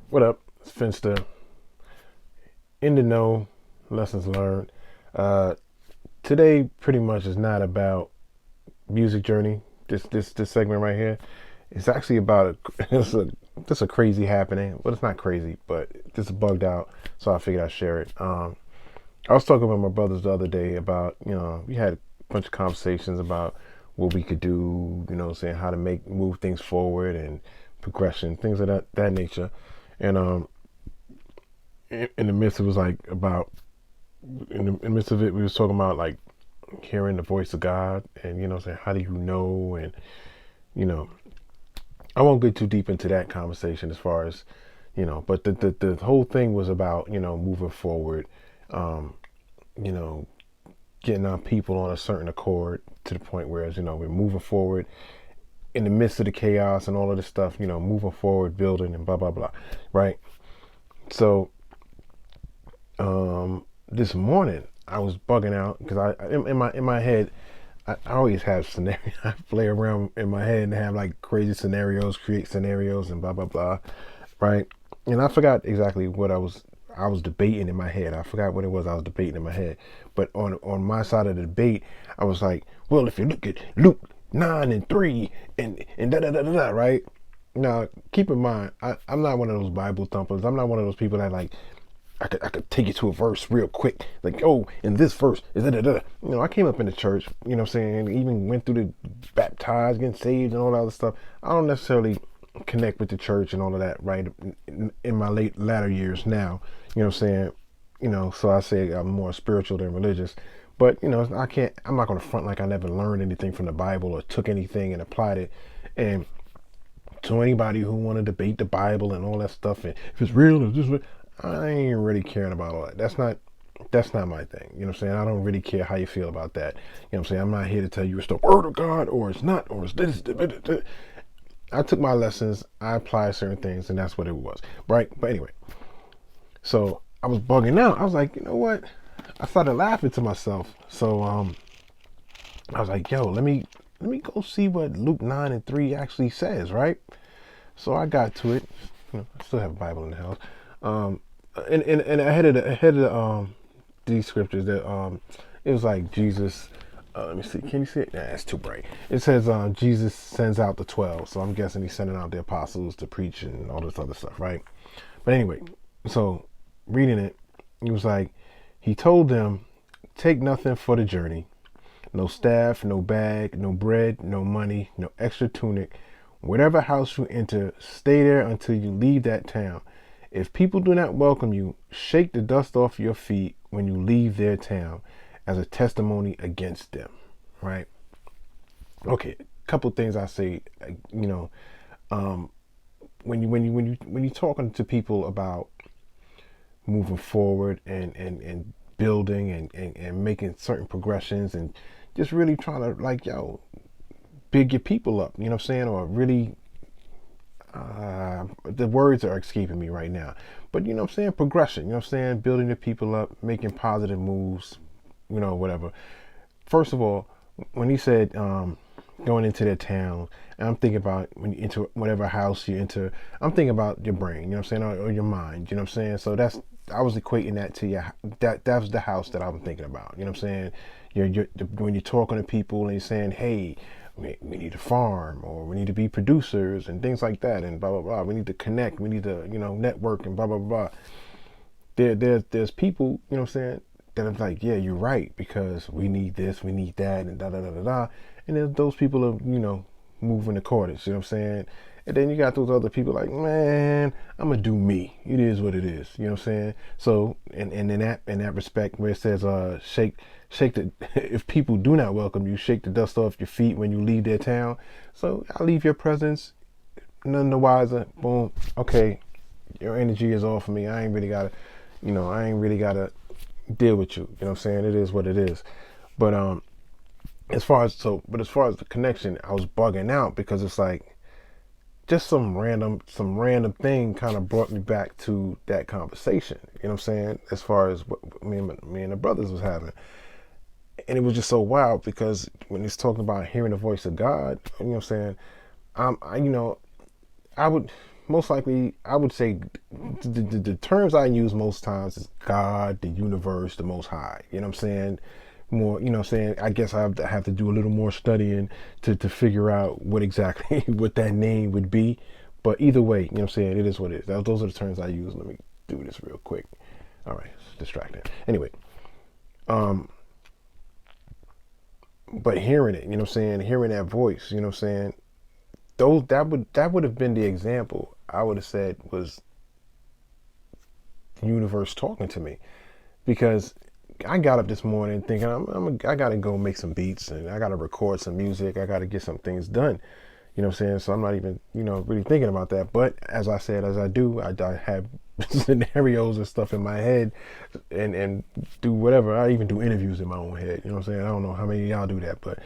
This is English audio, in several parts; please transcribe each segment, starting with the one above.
What up? It's Finster. In the know, lessons learned. Uh, Today pretty much is not about music journey. This segment right here. It's actually about it's a just a crazy happening. Well, it's not crazy, but this is bugged out, so I figured I'd share it. I was talking with my brothers the other day about we had a bunch of conversations about what we could do. Saying how to move things forward and progression, things of that nature. And in the midst, it was like about in the midst of it, we was talking about like hearing the voice of God, and saying how do you know, and you know, I won't get too deep into that conversation as far as but the whole thing was about moving forward, um, you know, getting our people on a certain accord to the point where we're moving forward in the midst of the chaos and all of this stuff, moving forward, building and blah blah blah, right? So this morning I was bugging out because in my head I always have scenarios. I play around in my head and have like crazy scenarios, create scenarios and blah blah blah, right? And I forgot exactly what I was debating in my head. I forgot what it was I was debating in my head. But on my side of the debate, I was like, well, if you look at Luke 9:3 and da da da da da, right? Now keep in mind, I'm not one of those Bible thumpers. I'm not one of those people that like I could take you to a verse real quick. Like, oh, in this verse, is da da da. I came up in the church, what I'm saying, even went through the baptized, getting saved and all that other stuff. I don't necessarily connect with the church and all of that, right? In my latter years now, what I'm saying, so I say I'm more spiritual than religious. But, I'm not going to front like I never learned anything from the Bible or took anything and applied it. And to anybody who want to debate the Bible and all that stuff, and if it's real, is this real? I ain't really caring about all that. That's not my thing. You know what I'm saying? I don't really care how you feel about that. You know what I'm saying? I'm not here to tell you it's the word of God or it's not or it's this. I took my lessons, I applied certain things, and that's what it was. Right? But anyway, so I was bugging out. I was like, you know what? I started laughing to myself. So I was like, yo, let me go see what Luke 9:3 actually says, right? So I got to it. I still have a Bible in the house. Um, and ahead of these scriptures that it was like Jesus. Let me see. Can you see it? Nah, it's too bright. It says Jesus sends out the 12. So I'm guessing he's sending out the apostles to preach and all this other stuff, right? But anyway, so reading it, it was like he told them, take nothing for the journey. No staff, no bag, no bread, no money, no extra tunic. Whatever house you enter, stay there until you leave that town. If people do not welcome you, shake the dust off your feet when you leave their town as a testimony against them, right? Okay, a couple things I say, um, when you're talking to people about moving forward and building and making certain progressions and just really trying to like big your people up, you know what I'm saying, or really the words are escaping me right now. But you know what I'm saying? Progression, you know what I'm saying? Building the people up, making positive moves, whatever. First of all, when he said going into their town, and I'm thinking about when you enter whatever house you enter, I'm thinking about your brain, you know what I'm saying, or your mind, you know what I'm saying? So I was equating that to that was the house that I was thinking about, you know what I'm saying? When you're talking to people and you're saying, hey, we need to farm or we need to be producers and things like that and blah blah blah. We need to connect. We need to network and blah blah blah. There's people, you know what I'm saying, that are like, yeah, you're right, because we need this, we need that, and da da da da da. And then those people are moving accordance. You know what I'm saying? And then you got those other people like, man, I'm gonna do me. It is what it is. You know what I'm saying? So, and in that respect, where it says, shake the if people do not welcome you, shake the dust off your feet when you leave their town. So I leave your presence none the wiser. Boom. Okay, your energy is off of me. I ain't really gotta deal with you. You know what I'm saying? It is what it is. But as far as the connection, I was bugging out because it's like just some random thing kind of brought me back to that conversation. You know what I'm saying? As far as what me and the brothers was having. And it was just so wild because when he's talking about hearing the voice of God, you know what I'm saying? I would, most likely, I would say the terms I use most times is God, the universe, the Most High. You know what I'm saying? More, you know what I'm saying? I guess I have to do a little more studying to figure out what exactly what that name would be. But either way, you know what I'm saying? It is what it is. Those are the terms I use. Let me do this real quick. All right, it's distracting. Anyway, but hearing it, you know what I'm saying? Hearing that voice, you know what I'm saying? That would have been the example I would have said was the universe talking to me, because I got up this morning thinking I gotta go make some beats and I gotta record some music. I gotta get some things done. You know what I'm saying? So I'm not even, really thinking about that. But as I said, as I do, I have scenarios and stuff in my head and do whatever. I even do interviews in my own head. You know what I'm saying? I don't know how many of y'all do that, but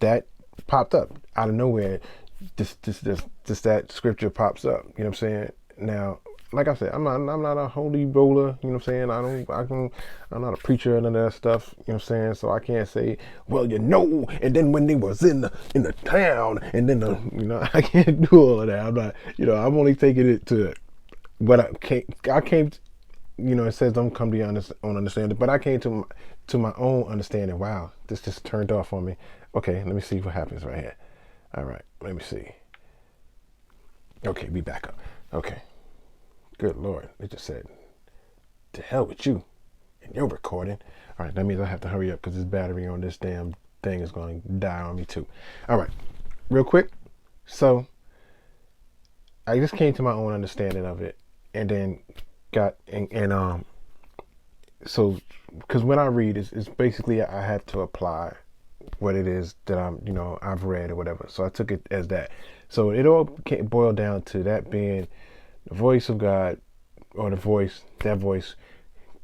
that popped up out of nowhere. Just that scripture pops up. You know what I'm saying? Now, like I said, I'm not a holy roller, you know what I'm saying? I'm not a preacher and none of that stuff, you know what I'm saying? So I can't say, well, and then when they was in the town, and then I can't do all of that. I'm not, I'm only taking it to what I came, it says don't come to your own understanding, but I came to my own understanding. Wow, this just turned off on me. Okay, let me see what happens right here. All right, let me see. Okay, we back up. Okay. Good Lord, it just said, to hell with you and your recording. All right, that means I have to hurry up because this battery on this damn thing is going to die on me too. All right, real quick. So I just came to my own understanding of it, and then so because when I read, it's basically I have to apply what it is that I've read or whatever. So I took it as that. So it all boiled down to that being the voice of God, or that voice,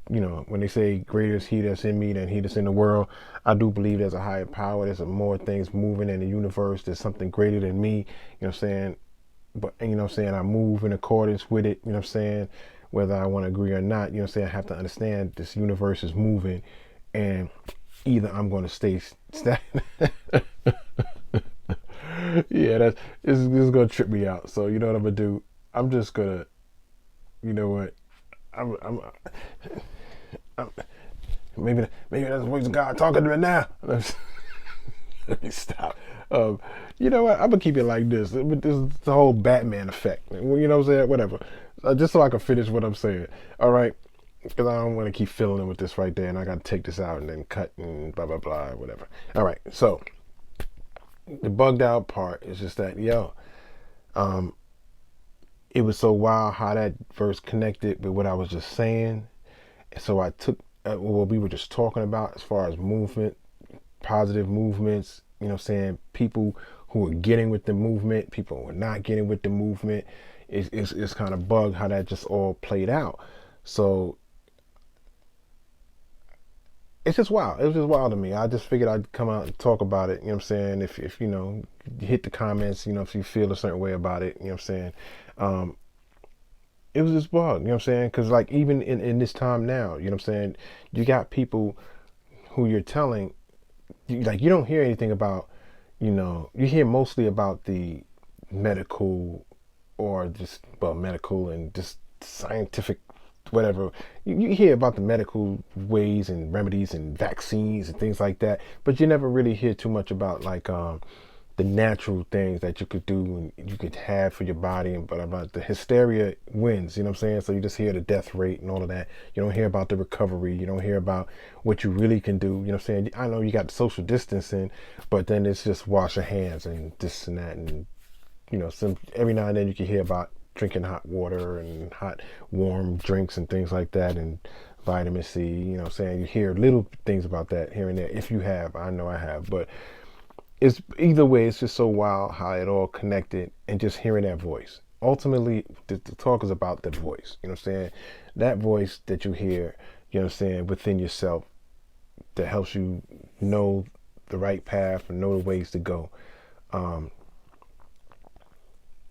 when they say greater is he that's in me than he that's in the world, I do believe there's a higher power. There's more things moving in the universe. There's something greater than me, you know what I'm saying? But, you know what I'm saying? I move in accordance with it, you know what I'm saying? Whether I want to agree or not, you know what I'm saying? I have to understand this universe is moving, and either I'm going to stay yeah, this is going to trip me out. So you know what I'm going to do? I'm just gonna, you know what? I'm maybe that's the voice of God talking to me now. Let me stop. You know what? I'm gonna keep it like this. This is the whole Batman effect. You know what I'm saying? Whatever. Just so I can finish what I'm saying. All right. Because I don't want to keep filling with this right there, and I got to take this out and then cut and blah blah blah, whatever. All right. So the bugged out part is just that, it was so wild how that verse connected with what I was just saying. So I took what we were just talking about as far as movement, positive movements, you know what I'm saying? People who are getting with the movement, people who are not getting with the movement. It's kind of bugged how that just all played out. So it's just wild. It was just wild to me. I just figured I'd come out and talk about it, you know what I'm saying? If hit the comments, if you feel a certain way about it, you know what I'm saying? It was just bug, you know what I'm saying? Because like even in this time now, you know what I'm saying? You got people who you're telling, you don't hear anything about, you hear mostly about the medical or just, medical and just scientific, whatever. You hear about the medical ways and remedies and vaccines and things like that, but you never really hear too much about the natural things that you could do and you could have for your body, but about the hysteria wins, you know what I'm saying? So you just hear the death rate and all of that. You don't hear about the recovery. You don't hear about what you really can do. You know what I'm saying? I know you got social distancing, but then it's just wash your hands and this and that. And, every now and then you can hear about drinking hot water and hot, warm drinks and things like that. And vitamin C, you know what I'm saying? You hear little things about that here and there. If you have, I know I have, but it's either way, it's just so wild how it all connected, and just hearing that voice. Ultimately, the talk is about the voice. You know what I'm saying? That voice that you hear, you know what I'm saying, within yourself, that helps you know the right path and know the ways to go.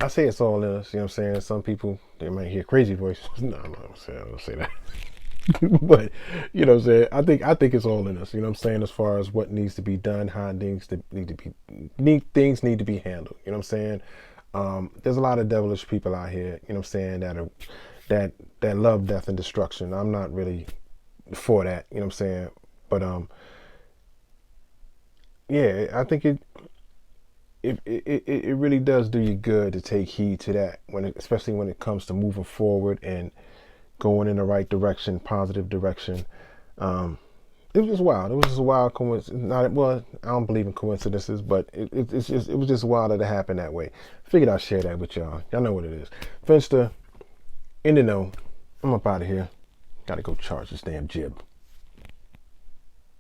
I say it's all in us, you know what I'm saying? Some people, they might hear crazy voices. No, I'm not saying, I don't say that. But you know what I'm saying, I think it's all in us, you know what I'm saying, as far as what needs to be done, how things need to be handled, you know what I'm saying. There's a lot of devilish people out here, you know what I'm saying, that love death and destruction. I'm not really for that, you know what I'm saying? But yeah, I think it really does do you good to take heed to that especially when it comes to moving forward and going in the right direction, positive direction. It was just wild. It was just a wild coincidence. Not well. I don't believe in coincidences, but it was just wild that it happened that way. Figured I'd share that with y'all. Y'all know what it is. Finster, in the know. I'm up out of here. Gotta go charge this damn jib.